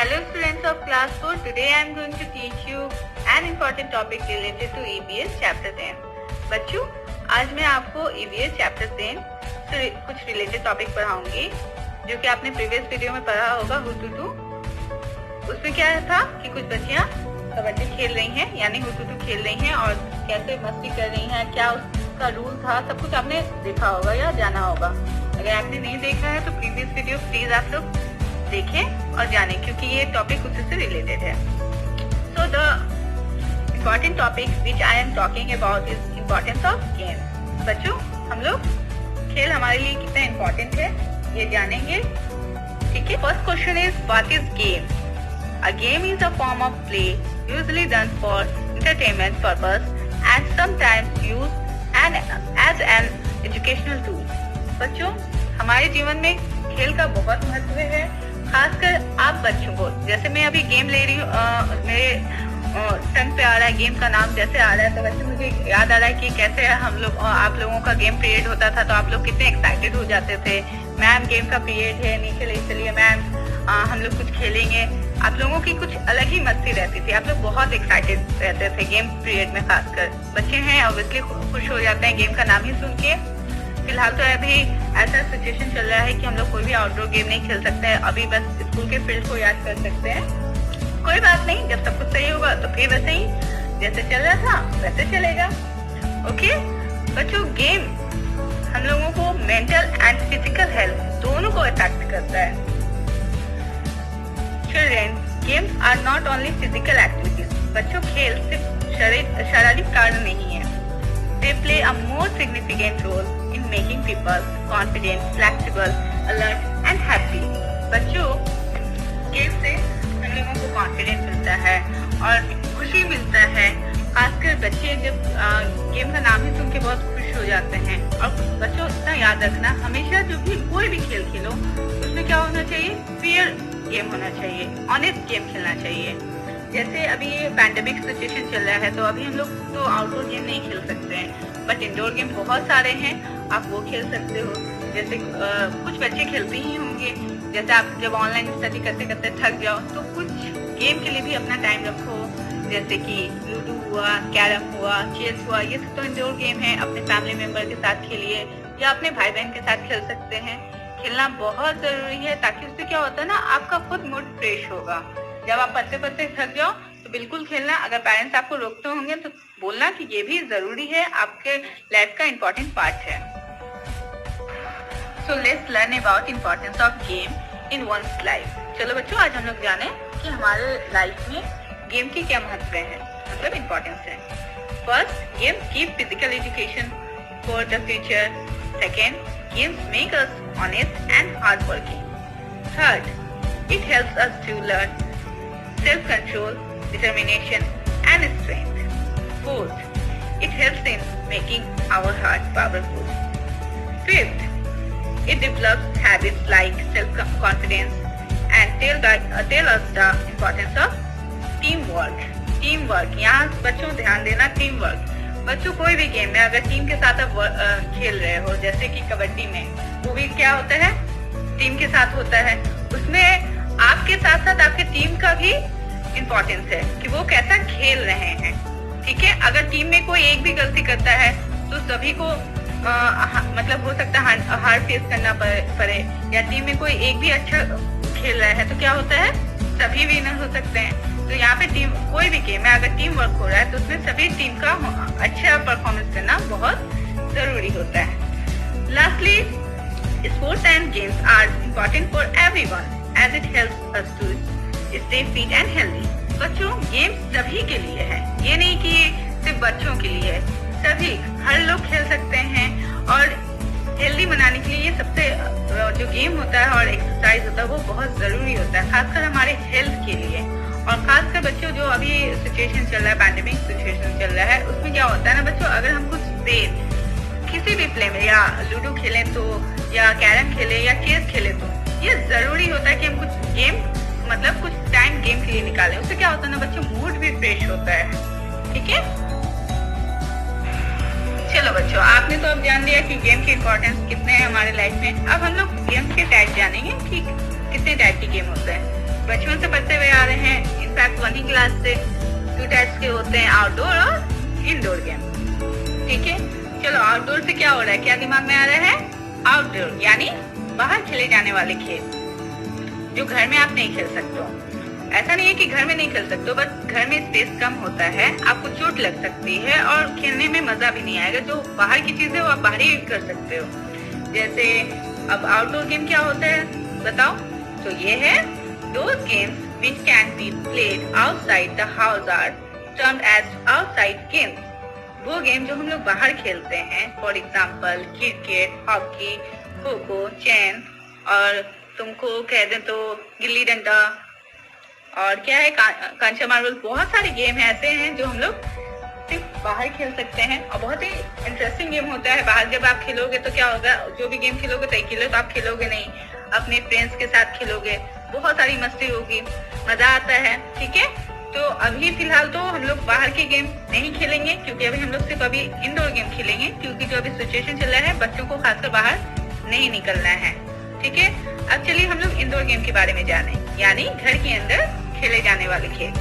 Hello students of class 4. Today I am going to teach you an important topic related to EVS chapter 10. बच्चों, आज मैं आपको EVS chapter 10 से कुछ related topic पढ़ाऊंगी जो कि आपने previous video में पढ़ा होगा हुतुतु। उसमें क्या था कि कुछ बच्चियां कबड्डी खेल रही हैं यानी हुतुतु खेल रही हैं और कैसे मस्ती कर रही हैं, क्या उसका रूल था, सब कुछ आपने देखा होगा या जाना होगा। अगर आपने नहीं देखा है तो प्रीवियस वीडियो प्लीज आप लोग देखें और जानें क्योंकि ये टॉपिक उसी से रिलेटेड है। So the important topic which I am talking about is importance of game. बच्चों, हम लोग खेल हमारे लिए कितना इम्पोर्टेंट है ये जानेंगे, ठीक है। First question is what is game? A game is a form of play usually done for entertainment purpose and sometimes used and as an educational tool. बच्चों, हमारे जीवन में खेल का बहुत महत्व है, खासकर आप बच्चों को। जैसे मैं अभी गेम ले रही हूँ, मेरे टंग पे आ रहा है गेम का नाम जैसे आ रहा है, तो वैसे मुझे याद आ रहा है कि कैसे हम लोग आप लोगों का गेम पीरियड होता था तो आप लोग कितने एक्साइटेड हो जाते थे। मैम गेम का पीरियड है, नीचे ले चलिए मैम, हम लोग कुछ खेलेंगे। आप लोगों की कुछ अलग ही मस्ती रहती थी, आप लोग बहुत एक्साइटेड रहते थे गेम पीरियड में। खासकर बच्चे हैं ऑब्वियसली खुश हो जाते हैं गेम का नाम ही सुन के। फिलहाल तो अभी ऐसा सिचुएशन चल रहा है कि हम लोग कोई भी आउटडोर गेम नहीं खेल सकते हैं, अभी बस स्कूल के फील्ड को याद कर सकते हैं। कोई बात नहीं, जब सब कुछ सही होगा तो फिर वैसे ही जैसे चल रहा था वैसे चलेगा। ओके बच्चों, गेम हम लोगों को मेंटल एंड फिजिकल हेल्थ दोनों को अफेक्ट करता है। Children, games are not only physical activities. बच्चों, खेल सिर्फ शारीरिक कार्य नहीं है, they play a more significant role in making people confident, flexible, alert and happy. बच्चों, गेम से हम लोगों को कॉन्फिडेंस मिलता है और खुशी मिलता है। खासकर बच्चे जब गेम का नाम ही सुन के बहुत खुश हो जाते हैं। और बच्चों, इतना याद रखना, हमेशा जो भी कोई भी खेल खेलो उसमें क्या होना चाहिए, फेयर गेम होना चाहिए, ऑनेस्ट गेम खेलना चाहिए। जैसे अभी ये पैंडेमिक सिचुएशन चल रहा है तो अभी हम लोग तो आउटडोर गेम नहीं खेल सकते हैं, बट इंडोर गेम बहुत सारे हैं, आप वो खेल सकते हो। जैसे कुछ बच्चे खेलते ही होंगे, जैसे आप जब ऑनलाइन स्टडी करते करते थक जाओ तो कुछ गेम के लिए भी अपना टाइम रखो, जैसे कि लूडो हुआ, कैरम हुआ, चेस हुआ, ये सब तो इंडोर गेम है। अपने फैमिली मेंबर के साथ खेलिए या अपने भाई बहन के साथ खेल सकते हैं। खेलना बहुत जरूरी है ताकि उससे क्या होता है ना, आपका खुद मूड फ्रेश होगा। जब आप पढ़ते पढ़ते थक जाओ तो बिल्कुल खेलना। अगर पेरेंट्स आपको रोकते होंगे तो बोलना कि ये भी जरूरी है, आपके लाइफ का इम्पोर्टेंट पार्ट है। So let's learn about importance of game in one's life. चलो बच्चों, आज हम लोग जाने कि हमारे लाइफ में गेम की क्या महत्व है, मतलब इम्पोर्टेंस है। First, games give physical education for the future. Second, games make us honest and hard working. Third, it helps us to learn self-control, determination and strength. Fourth, it helps in making our heart powerful. Fifth, it develops habits like self-confidence and tell us the importance of teamwork. Teamwork, यहाँ बच्चों ध्यान देना, teamwork। बच्चों, कोई भी game में अगर team के साथ आप खेल रहे हो, जैसे कि कबड्डी में, वो भी क्या होता है, टीम के साथ होता है। उसमें आपके साथ साथ आपके टीम का भी इम्पोर्टेंस है कि वो कैसा खेल रहे हैं, ठीक है। अगर टीम में कोई एक भी गलती करता है तो सभी को मतलब हो सकता है हार फेस करना पड़े, या टीम में कोई एक भी अच्छा खेल रहा है तो क्या होता है, सभी विनर हो सकते हैं। तो यहाँ पे टीम, कोई भी गेम में अगर टीम वर्क हो रहा है तो उसमें सभी टीम का अच्छा परफॉर्मेंस करना बहुत जरूरी होता है। Lastly, sports and games are important for everyone as it helps us to stay fit and healthy. बच्चों, गेम सभी के लिए है, ये नहीं कि सिर्फ बच्चों के लिए है, सभी हर लोग खेल सकते हैं। और हेल्दी बनाने के लिए ये सबसे जो गेम होता है और एक्सरसाइज होता है वो बहुत जरूरी होता है, खासकर हमारे हेल्थ के लिए। और खासकर बच्चों, जो अभी सिचुएशन चल रहा है, पैंडेमिक सिचुएशन चल रहा है, उसमें क्या होता है ना बच्चों, अगर हम कुछ देर किसी भी प्ले में या लूडो खेलें तो, या कैरम खेले या चेस खेले तो ये जरूरी होता है कि हम कुछ गेम, मतलब कुछ टाइम गेम के लिए निकालें। उससे क्या होता है ना बच्चों, मूड भी फ्रेश होता है, ठीक है। चलो बच्चों, आपने तो अब जान लिया कि गेम के इम्पोर्टेंस कितने हैं हमारे लाइफ में। अब हम लोग गेम्स के टाइप जानेंगे कि कितने टाइप के गेम होते हैं। बचपन से पढ़ते हुए आ रहे हैं, इनफैक्ट 1 क्लास से 2 टाइप्स के होते हैं, आउटडोर और इंडोर गेम। ठीक है, चलो आउटडोर से क्या हो रहा है, क्या दिमाग में आ रहा है? आउटडोर यानी बाहर खेले जाने वाले खेल जो घर में आप नहीं खेल सकते हो। ऐसा नहीं है कि घर में नहीं खेल सकते हो, बस घर में स्पेस कम होता है, आपको चोट लग सकती है और खेलने में मजा भी नहीं आएगा। जो बाहर की चीजें वो आप बाहर ही कर सकते हो। जैसे अब आउटडोर गेम क्या होता है बताओ? तो ये है those games which can be played outside the house are termed as outside games। वो गेम जो हम लोग बाहर खेलते हैं, for example cricket, hockey, kho kho, चैन और तुमको कह दें तो गिल्ली डंडा और क्या है कांचा मार्बल। बहुत सारे गेम ऐसे हैं जो हम लोग सिर्फ बाहर खेल सकते हैं और बहुत ही इंटरेस्टिंग गेम होता है। बाहर जब आप खेलोगे तो क्या होगा, जो भी गेम खेलोगे तो अकेले तो आप खेलोगे नहीं, अपने फ्रेंड्स के साथ खेलोगे, बहुत सारी मस्ती होगी, मजा आता है। ठीक है, तो अभी फिलहाल तो हम लोग बाहर के गेम नहीं खेलेंगे क्योंकि अभी हम लोग सिर्फ अभी इंडोर गेम खेलेंगे, क्योंकि जो अभी सिचुएशन चल रहा है बच्चों को खासकर बाहर नहीं निकलना है। ठीक है, अब चलिए हम लोग इंडोर गेम के बारे में जाने, यानी घर के अंदर खेले जाने वाले खेल।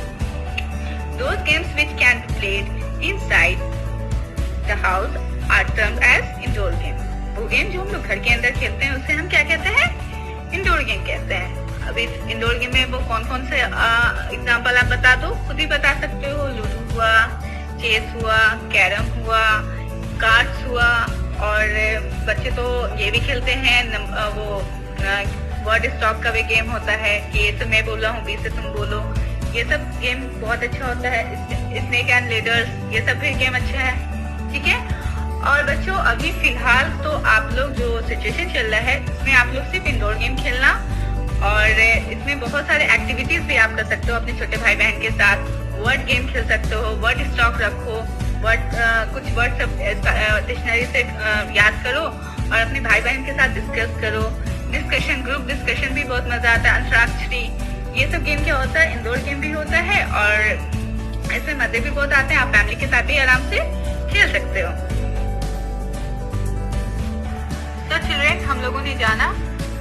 Those games which can be played inside the house are termed as indoor games। वो गेम जो हम लोग घर के अंदर खेलते हैं उसे हम क्या कहते हैं? इंडोर गेम कहते हैं। अब इस इंडोर गेम में वो कौन कौन से एग्जाम्पल आप बता दो, खुद ही बता सकते हो। लूडो हुआ, चेस हुआ, कैरम हुआ, कार्ड्स हुआ और बच्चे तो ये भी खेलते हैं वो वर्ड स्टॉक का भी गेम होता है कि ये से मैं बोला हूँ, बी से तुम बोलो। ये सब गेम बहुत अच्छा होता है। स्नेक एंड लेडर्स, ये सब भी गेम अच्छा है। ठीक है, और बच्चों अभी फिलहाल तो आप लोग जो सिचुएशन चल रहा है इसमें आप लोग सिर्फ इंडोर गेम खेलना और इसमें बहुत सारे एक्टिविटीज भी आप कर सकते हो अपने छोटे भाई बहन के साथ। वर्ड गेम खेल सकते हो, वर्ड स्टॉक रखो, कुछ वर्ड सब डिक्शनरी से याद करो और अपने भाई बहन के साथ डिस्कस करो। डिस्कशन, ग्रुप डिस्कशन भी बहुत मजा आता है। अंतराक्षरी, ये सब गेम क्या होता है, इंडोर गेम भी होता है और इसमें मजे भी बहुत आते हैं। आप फैमिली के साथ भी आराम से खेल सकते हो। तो चिल्ड्रेन, हम लोगों ने जाना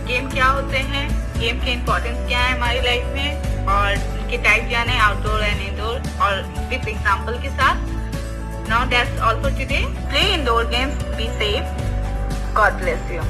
गेम क्या होते हैं, गेम के इम्पोर्टेंस क्या है हमारी लाइफ में और उनके टाइप जाने, आउटडोर एंड इंडोर और विद एग्जाम्पल के साथ। Now that's all for today. Play indoor games, be safe, God bless you.